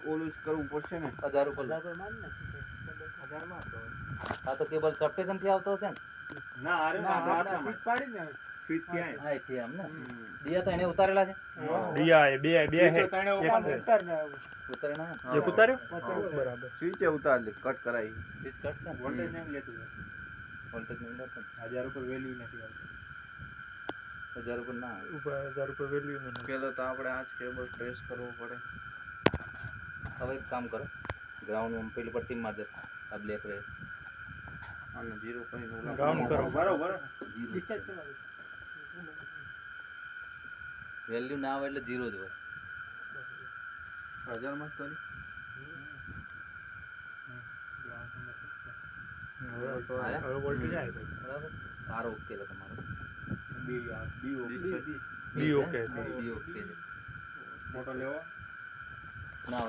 ઓલું જ કરવું પડશે ને 1000 ઉપર આ તો કેબલ સબસ્ટેશન થી આવતો હશે ને ના અરે ના ફીટ પાડી ને ફીટ ક્યાં હા છે એમ ને દિયા તો એને ઉતારેલા છે દિયા એ બે હે ઉતારે ના એક ઉતાર્યો બરાબર સ્વિચે ઉતાર દે કટ કરાઈ સ્વિચ કટ છે વોલ્ટેજ નહીં લેતું વોલ્ટેજ નહીં લેતો 1000 ઉપર વેલ્યુ નથી આવતી 1000 ઉપર ના આવે. ઉપર 1000 રૂપિયા વેલ્યુ નથી પેલો તો આપણે આ કેબલ ટ્રેસ કરવો પડે હવે એક કામ કરો ગ્રાઉન્ડ માં પેલી પટ્ટી માં દે આ બ્લેક રહે અને 0 કરીને Ground કરો. બરોબર વેલ્યુ ના આવે એટલે 0 જ હોય 1000 માં જ કરી હવે વોલ્ટેજ આવે બરાબર સારો ઓકે છે તમારો બી ઓકે બી ઓકે છે મોટો લેવો ના